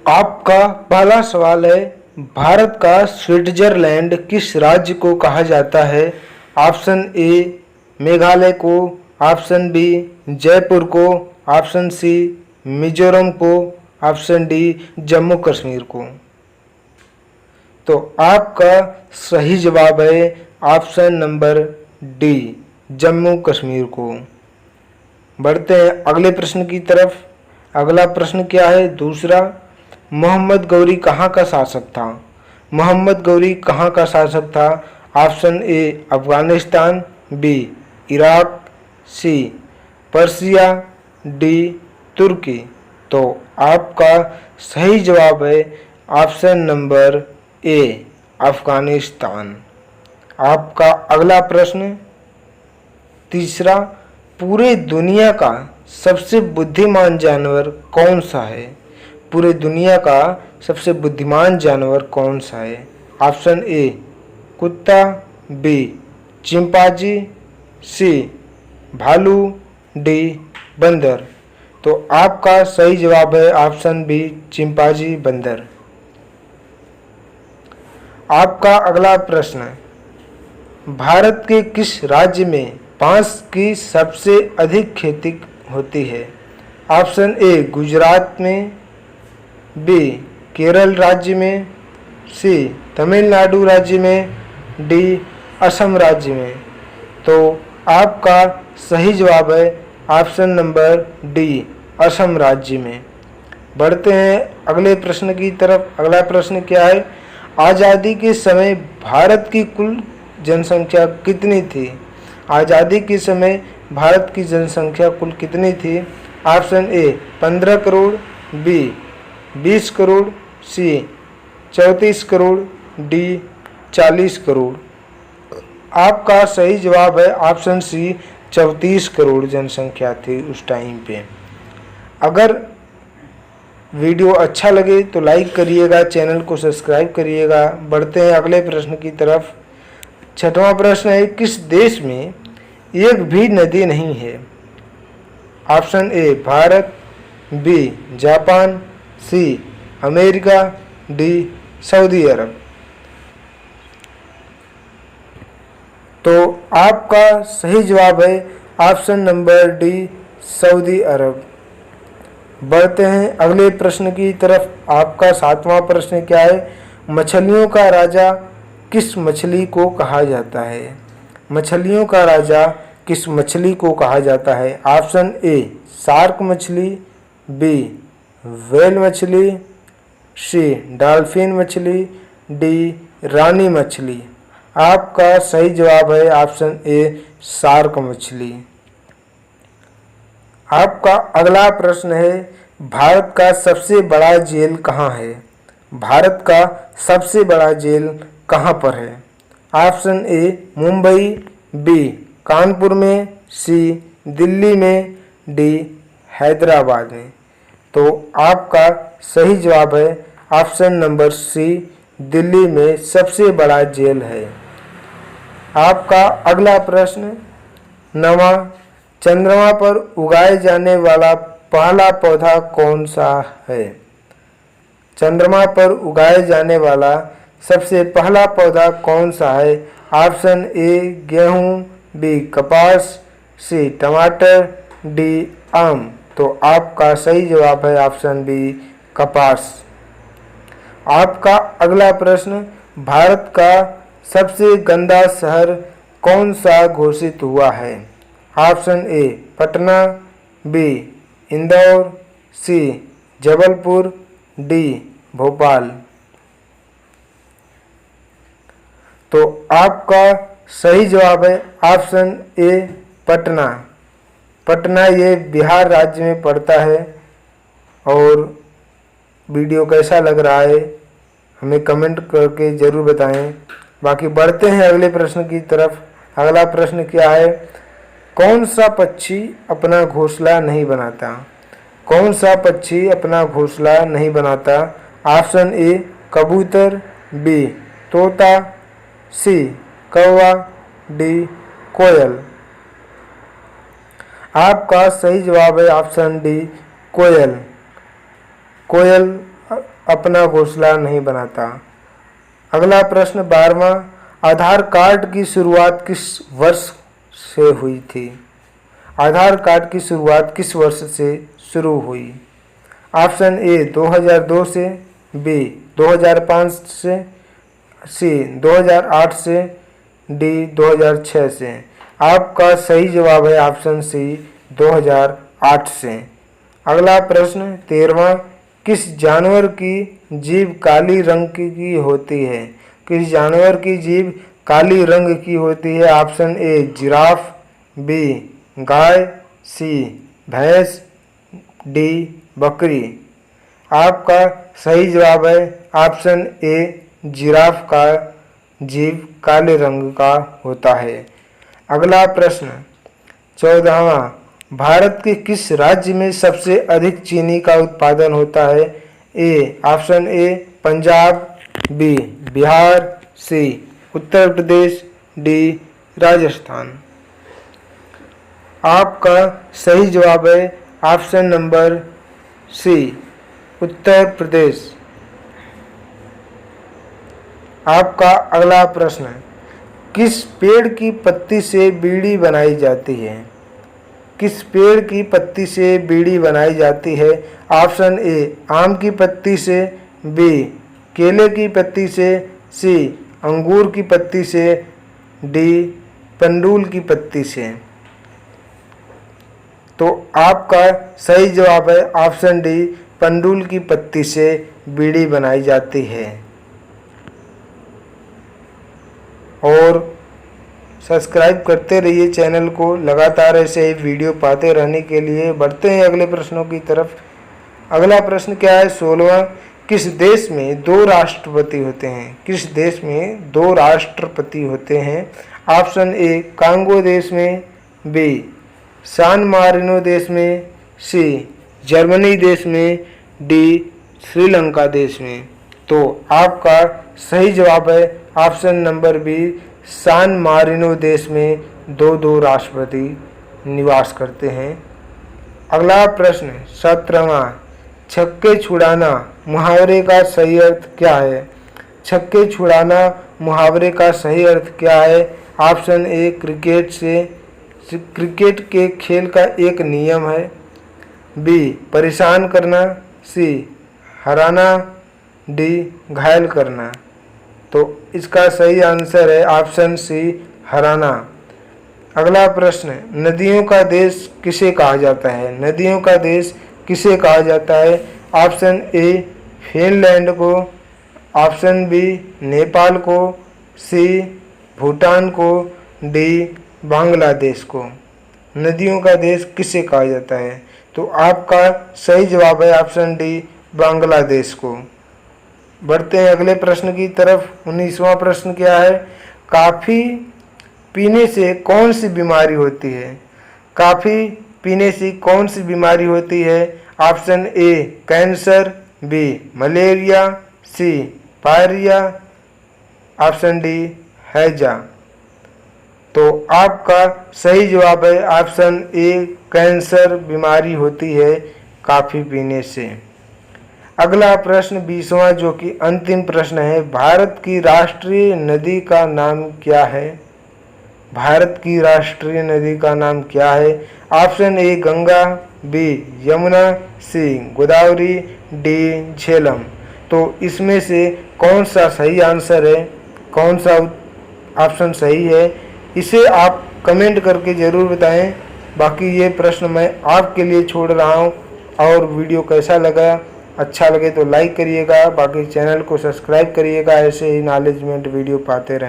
आपका पहला सवाल है, भारत का स्विट्जरलैंड किस राज्य को कहा जाता है? ऑप्शन ए मेघालय को, ऑप्शन बी जयपुर को, ऑप्शन सी मिजोरम को, ऑप्शन डी जम्मू कश्मीर को। तो आपका सही जवाब है option number D, Jammu Kashmir को। बढ़ते हैं अगले प्रश्न की तरफ। अगला प्रश्न क्या है? दूसरा, मोहम्मद गौरी कहाँ का शासक था? मोहम्मद गौरी कहाँ का शासक था? Option A Afghanistan, B Iraq, C Persia, D तुर्की। तो आपका सही जवाब है ऑप्शन नंबर ए, अफगानिस्तान। आपका अगला प्रश्न तीसरा, पूरे दुनिया का सबसे बुद्धिमान जानवर कौन सा है? पूरे दुनिया का सबसे बुद्धिमान जानवर कौन सा है? ऑप्शन ए कुत्ता, बी चिंपांजी, सी भालू, डी बंदर। तो आपका सही जवाब है ऑप्शन बी, चिंपांजी बंदर। आपका अगला प्रश्न, भारत के किस राज्य में बांस की सबसे अधिक खेती होती है? ऑप्शन ए गुजरात में, बी केरल राज्य में, सी तमिलनाडु राज्य में, डी असम राज्य में। तो आपका सही जवाब है ऑप्शन नंबर डी, असम राज्य में। बढ़ते हैं अगले प्रश्न की तरफ। अगला प्रश्न क्या है? आज़ादी के समय भारत की कुल जनसंख्या कितनी थी? आज़ादी के समय भारत की जनसंख्या कुल कितनी थी? Option A 15 crore, B 20 crore, C 34 crore, D 40 crore. आपका सही जवाब है ऑप्शन सी, 34 करोड़ जनसंख्या थी उस टाइम पे। अगर वीडियो अच्छा लगे तो लाइक करिएगा, चैनल को सब्सक्राइब करिएगा। बढ़ते हैं अगले प्रश्न की तरफ। छठवां प्रश्न है, किस देश में एक भी नदी नहीं है? Option A Bharat, B Japan, C America, D सऊदी अरब। तो आपका सही जवाब है ऑप्शन नंबर डी, सऊदी अरब। बढ़ते हैं अगले प्रश्न की तरफ। आपका सातवां प्रश्न क्या है? मछलियों का राजा किस मछली को कहा जाता है? मछलियों का राजा किस मछली को कहा जाता है? ऑप्शन ए शार्क मछली, बी व्हेल मछली, सी डॉल्फिन मछली, डी रानी मछली। आपका सही जवाब है ऑप्शन ए, शार्क मछली। आपका अगला प्रश्न है, भारत का सबसे बड़ा जेल कहाँ है? भारत का सबसे बड़ा जेल कहाँ पर है? Option A Mumbai, B Kanpur में, सी दिल्ली में, डी हैदराबाद में। तो आपका सही जवाब है ऑप्शन नंबर सी, दिल्ली में सबसे बड़ा जेल है। आपका अगला प्रश्न नवा, चंद्रमा पर उगाए जाने वाला पहला पौधा कौन सा है? चंद्रमा पर उगाए जाने वाला सबसे पहला पौधा कौन सा है? ऑप्शन ए गेहूं, बी कपास, सी टमाटर, डी आम। तो आपका सही जवाब है ऑप्शन बी, कपास। आपका अगला प्रश्न, भारत का सबसे गंदा शहर कौन सा घोषित हुआ है? Option A Patna, B Indore, C Jabalpur, D Bhopal. तो आपका सही जवाब है ऑप्शन ए पटना। पटना ये बिहार राज्य में पड़ता है। और वीडियो कैसा लग रहा है हमें कमेंट करके ज़रूर बताएं। बाकी बढ़ते हैं अगले प्रश्न की तरफ। अगला प्रश्न क्या है? कौन सा पक्षी अपना घोंसला नहीं बनाता? कौन सा पक्षी अपना घोंसला नहीं बनाता? ऑप्शन ए कबूतर, बी तोता, सी कौवा, डी कोयल। आपका सही जवाब है ऑप्शन डी कोयल। कोयल अपना घोंसला नहीं बनाता। अगला प्रश्न 12वां, आधार कार्ड की शुरुआत किस वर्ष से हुई थी? आधार कार्ड की शुरुआत किस वर्ष से शुरू हुई? ऑप्शन ए 2002 से, बी 2005 से, सी 2008 से, डी 2006 से। आपका सही जवाब है ऑप्शन सी 2008 से। अगला प्रश्न 13वां, किस जानवर की जीभ काली रंग की होती है? किस जानवर की जीभ काली रंग की होती है? ऑप्शन ए जिराफ, बी गाय, सी भैंस, डी बकरी। आपका सही जवाब है ऑप्शन ए जिराफ का जीभ काले रंग का होता है। अगला प्रश्न 14वां, भारत के किस राज्य में सबसे अधिक चीनी का उत्पादन होता है? A option A Punjab, B Bihar, C Uttar Pradesh, D Rajasthan. आपका सही जवाब है ऑप्शन नंबर सी उत्तर प्रदेश। आपका अगला प्रश्न, किस पेड़ की पत्ती से बीड़ी बनाई जाती है? किस पेड़ की पत्ती से बीड़ी बनाई जाती है? ऑप्शन ए आम की पत्ती से, बी केले की पत्ती से, सी अंगूर की पत्ती से, डी पंडूल की पत्ती से। तो आपका सही जवाब है ऑप्शन डी पंडूल की पत्ती से बीड़ी बनाई जाती है। और सब्सक्राइब करते रहिए चैनल को, लगातार ऐसे ही वीडियो पाते रहने के लिए। बढ़ते हैं अगले प्रश्नों की तरफ। अगला प्रश्न क्या है 16वां, किस देश में 2 राष्ट्रपति होते हैं? किस देश में 2 राष्ट्रपति होते हैं? ऑप्शन ए कांगो देश में, बी सान मारिनो देश में, सी जर्मनी देश में, डी श्रीलंका देश में। तो आपका सही जवाब है ऑप्शन नंबर बी सान मारिनो देश में 2 राष्ट्रपति निवास करते हैं। अगला प्रश्न 17वां, छक्के छुड़ाना मुहावरे का सही अर्थ क्या है? छक्के छुड़ाना मुहावरे का सही अर्थ क्या है? ऑप्शन ए क्रिकेट के खेल का एक नियम है, बी परेशान करना, सी हराना, डी घायल करना। तो इसका सही आंसर है ऑप्शन सी हराना। अगला प्रश्न, नदियों का देश किसे कहा जाता है? नदियों का देश किसे कहा जाता है? ऑप्शन ए फिनलैंड को, ऑप्शन बी नेपाल को, सी भूटान को, डी बांग्लादेश को। नदियों का देश किसे कहा जाता है? तो आपका सही जवाब है ऑप्शन डी बांग्लादेश को। बढ़ते हैं अगले प्रश्न की तरफ। 19वां प्रश्न क्या है, कॉफ़ी पीने से कौन सी बीमारी होती है? कॉफ़ी पीने से कौन सी बीमारी होती है? Option A cancer, B malaria, C pyorrhea, option D हैजा। तो आपका सही जवाब है ऑप्शन ए कैंसर बीमारी होती है कॉफ़ी पीने से। अगला प्रश्न 20वां जो कि अंतिम प्रश्न है, भारत की राष्ट्रीय नदी का नाम क्या है? भारत की राष्ट्रीय नदी का नाम क्या है? Option A Ganga, B Yamuna, C Godavari, D Jhelum. तो इसमें से कौन सा सही आंसर है, कौन सा ऑप्शन सही है, इसे आप कमेंट करके ज़रूर बताएं। बाकी ये प्रश्न मैं आपके लिए छोड़ रहा हूँ। और वीडियो कैसा लगा, अच्छा लगे तो लाइक करिएगा, बाकी चैनल को सब्सक्राइब करिएगा ऐसे ही नॉलेजमेंट वीडियो पाते रहने।